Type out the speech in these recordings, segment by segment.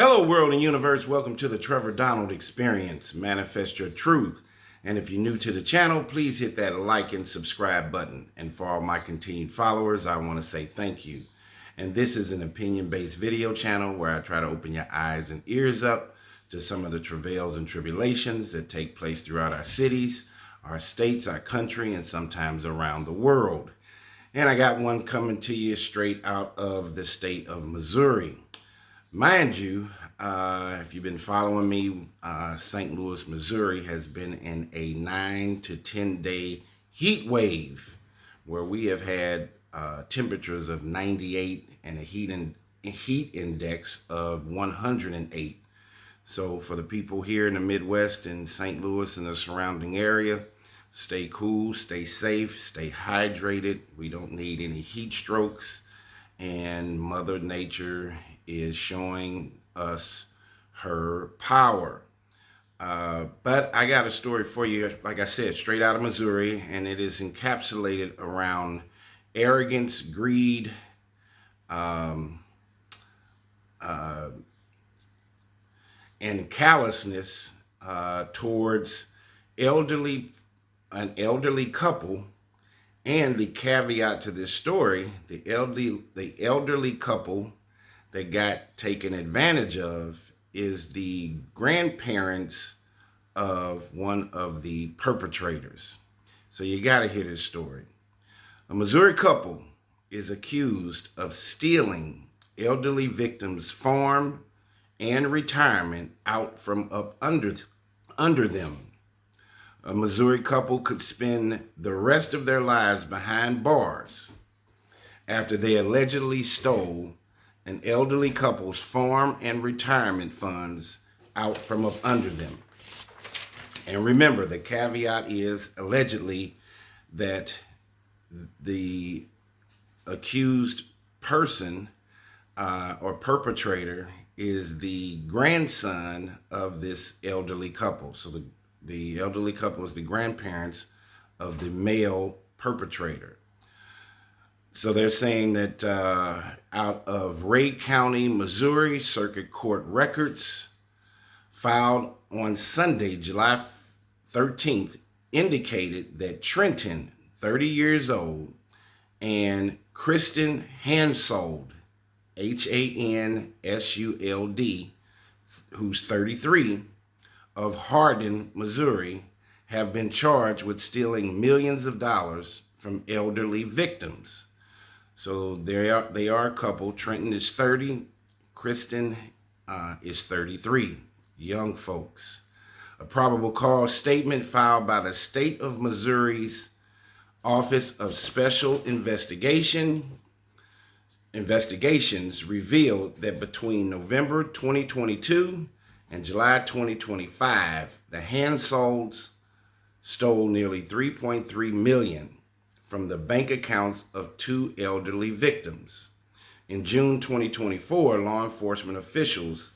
Hello, world and universe. Welcome to the Trevor Donald Experience. Manifest your truth. And if you're new to the channel, please hit that like and subscribe button. And for all my continued followers, I want to say thank you. And this is an opinion-based video channel where I try to open your eyes and ears up to some of the travails and tribulations that take place throughout our cities, our states, our country, and sometimes around the world. And I got one coming to you straight out of the state of Missouri. Mind you, if you've been following me, St. Louis, Missouri has been in a 9 to 10 day heat wave where we have had temperatures of 98 and a heat index of 108. So for the people here in the Midwest and St. Louis and the surrounding area, stay cool, stay safe, stay hydrated. We don't need any heat strokes, and Mother Nature is showing us her power. But I got a story for you, like I said, straight out of Missouri, and it is encapsulated around arrogance, greed, and callousness towards an elderly couple. And the caveat to this story, the elderly couple that got taken advantage of is the grandparents of one of the perpetrators. So you got to hear this story. A Missouri couple is accused of stealing elderly victims' farm and retirement out from up under them. A Missouri couple could spend the rest of their lives behind bars after they allegedly stole an elderly couple's farm and retirement funds out from up under them. And remember, the caveat is allegedly that the accused person or perpetrator is the grandson of this elderly couple. So the elderly couple is the grandparents of the male perpetrator. So they're saying that out of Ray County, Missouri, Circuit Court records filed on Sunday, July 13th, indicated that Trenton, 30 years old, and Kristen Hansuld, Hansuld, who's 33, of Hardin, Missouri, have been charged with stealing millions of dollars from elderly victims. So they are a couple. Trenton is 30, Kristen is 33, young folks. A probable cause statement filed by the State of Missouri's Office of Special Investigations revealed that between November 2022 and July 2025, the Hansulds stole nearly $3.3 million from the bank accounts of two elderly victims. In June 2024, law enforcement officials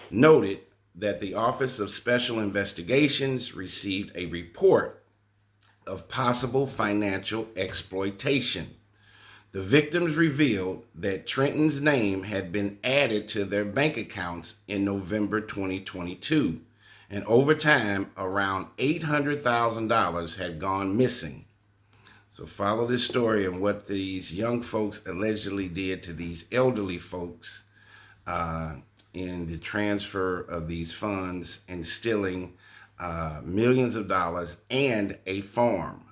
noted that the Office of Special Investigations received a report of possible financial exploitation. The victims revealed that Trenton's name had been added to their bank accounts in November 2022, and over time, around $800,000 had gone missing. So follow this story and what these young folks allegedly did to these elderly folks in the transfer of these funds and stealing millions of dollars and a farm.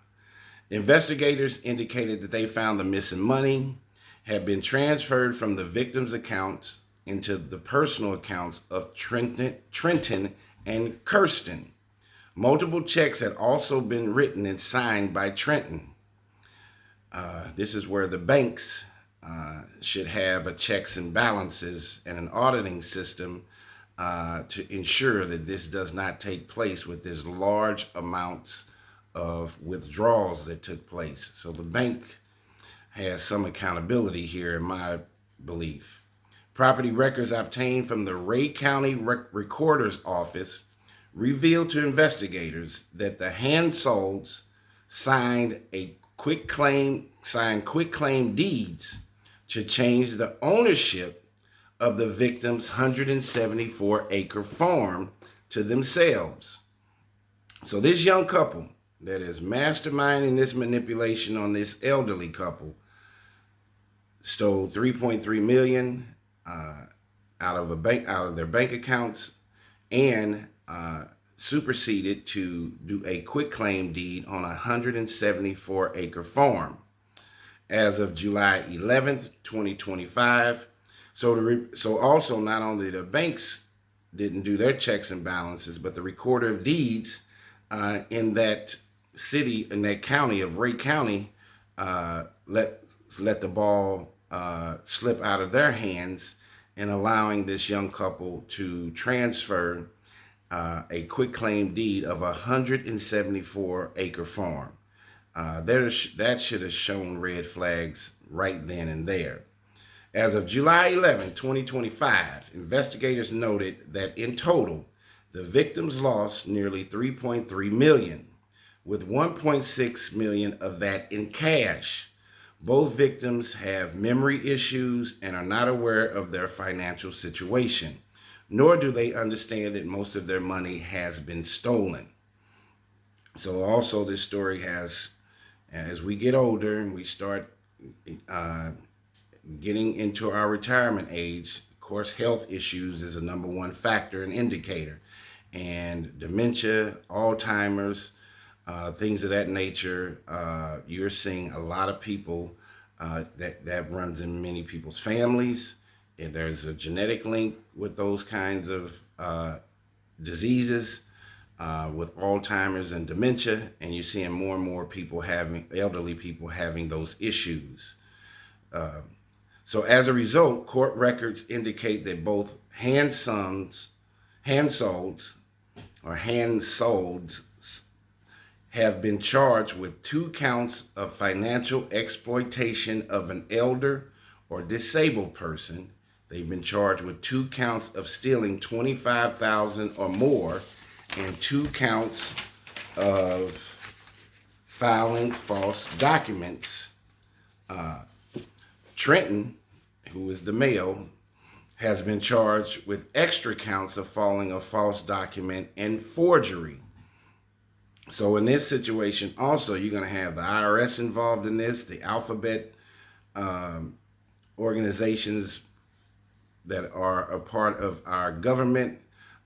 Investigators indicated that they found the missing money had been transferred from the victims' accounts into the personal accounts of Trenton and Kirsten. Multiple checks had also been written and signed by Trenton. This is where the banks should have a checks and balances and an auditing system to ensure that this does not take place with this large amounts of withdrawals that took place. So the bank has some accountability here, in my belief. Property records obtained from the Ray County Recorder's Office revealed to investigators that the Hansulds signed quitclaim deeds to change the ownership of the victim's 174-acre farm to themselves. So this young couple that is masterminding this manipulation on this elderly couple stole $3.3 million out of their bank accounts, and superseded to do a quitclaim deed on a 174-acre farm as of July 11th, 2025. So also, not only the banks didn't do their checks and balances, but the recorder of deeds in that city, in that county of Ray County, let the ball slip out of their hands in allowing this young couple to transfer a quitclaim deed of a 174-acre farm. That should have shown red flags right then and there. As of July 11, 2025, investigators noted that in total, the victims lost nearly $3.3 million, with $1.6 million of that in cash. Both victims have memory issues and are not aware of their financial situation, nor do they understand that most of their money has been stolen. So also this story has, as we get older and we start getting into our retirement age, of course, health issues is a number one factor and indicator. And dementia, Alzheimer's, things of that nature, you're seeing a lot of people that runs in many people's families. And there's a genetic link with those kinds of diseases, with Alzheimer's and dementia, and you're seeing more and more people elderly people having those issues. So as a result, court records indicate that both handsolds have been charged with 2 counts of financial exploitation of an elder or disabled person. They've been charged with 2 counts of stealing $25,000 or more, and 2 counts of filing false documents. Trenton, who is the male, has been charged with extra counts of filing a false document and forgery. So in this situation, also, you're going to have the IRS involved in this, the alphabet organizations that are a part of our government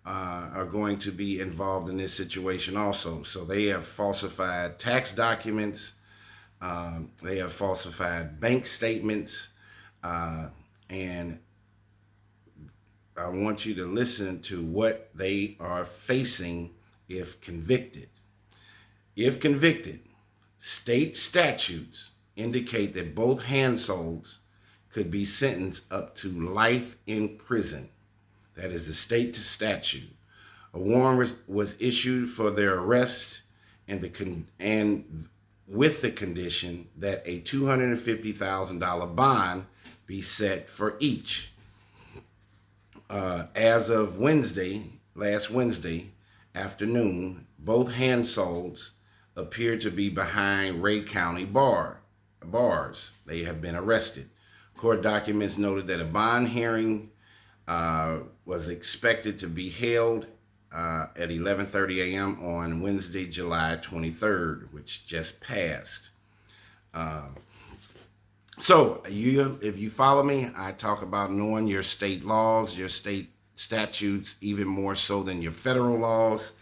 are going to be involved in this situation also. So they have falsified tax documents, they have falsified bank statements, and I want you to listen to what they are facing if convicted. If convicted, state statutes indicate that both handsolds could be sentenced up to life in prison. That is the state statute. A warrant was issued for their arrest, and with the condition that a $250,000 bond be set for each. As of last Wednesday afternoon, both handsolds appear to be behind Ray County bars. They have been arrested. Court documents noted that a bond hearing was expected to be held at 11:30 a.m. on Wednesday, July 23rd, which just passed. So if you follow me, I talk about knowing your state laws, your state statutes, even more so than your federal laws.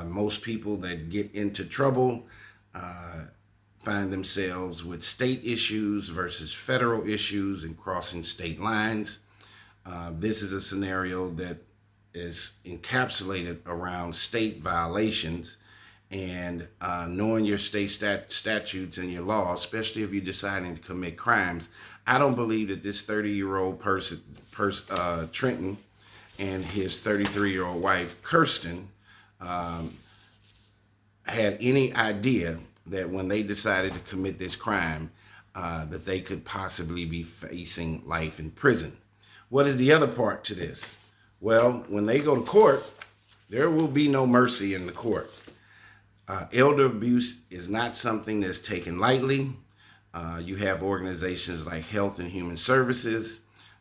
Most people that get into trouble find themselves with state issues versus federal issues and crossing state lines. This is a scenario that is encapsulated around state violations, and knowing your state statutes and your laws, especially if you're deciding to commit crimes. I don't believe that this 30-year-old person, Trenton, and his 33-year-old wife, Kirsten, had any idea that when they decided to commit this crime, that they could possibly be facing life in prison. What is the other part to this? Well, when they go to court, there will be no mercy in the court. Elder abuse is not something that's taken lightly. You have organizations like Health and Human Services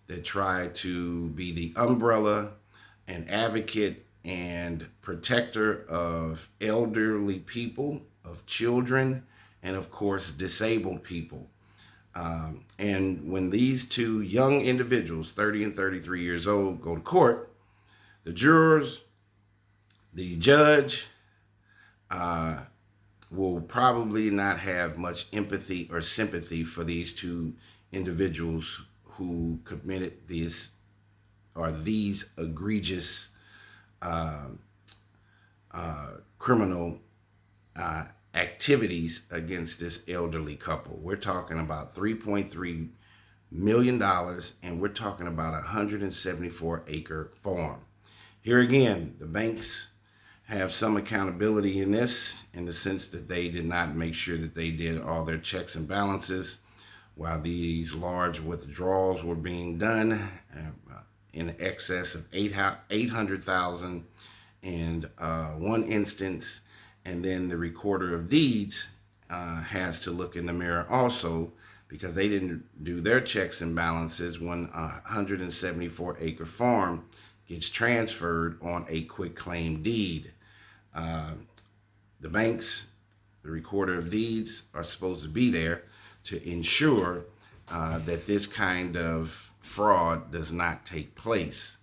that try to be the umbrella and advocate and protector of elderly people, of children, and of course, disabled people. And when these two young individuals, 30 and 33 years old, go to court, the jurors, the judge, will probably not have much empathy or sympathy for these two individuals who committed these egregious criminal activities against this elderly couple. We're talking about $3.3 million, and we're talking about a 174-acre farm. Here again, the banks have some accountability in this, in the sense that they did not make sure that they did all their checks and balances while these large withdrawals were being done in excess of $800,000 in one instance. And then the recorder of deeds has to look in the mirror also, because they didn't do their checks and balances when a 174-acre farm gets transferred on a quitclaim deed. The banks, the recorder of deeds, are supposed to be there to ensure that this kind of fraud does not take place.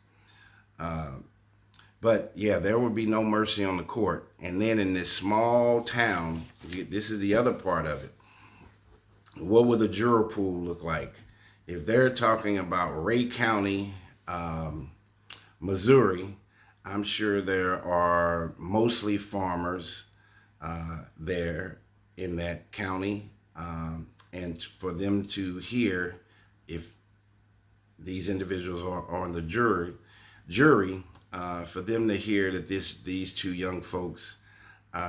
But yeah, there would be no mercy on the court. And then in this small town, this is the other part of it. What would the juror pool look like? If they're talking about Ray County, Missouri, I'm sure there are mostly farmers there in that county. And for them to hear, if these individuals are on the jury, for them to hear that these two young folks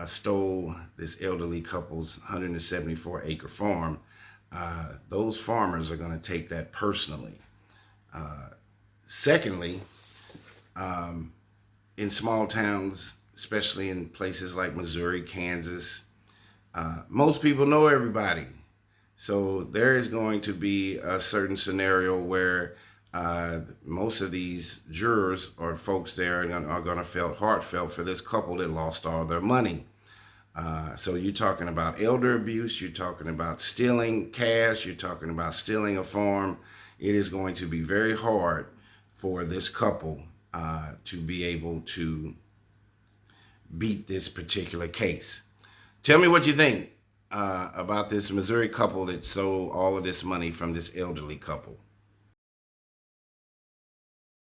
stole this elderly couple's 174-acre farm, those farmers are going to take that personally. Secondly, in small towns, especially in places like Missouri, Kansas, most people know everybody. So there is going to be a certain scenario where most of these jurors or folks there are going to feel heartfelt for this couple that lost all their money. So you're talking about elder abuse, you're talking about stealing cash, you're talking about stealing a farm. It is going to be very hard for this couple to be able to beat this particular case. Tell me what you think about this Missouri couple that stole all of this money from this elderly couple.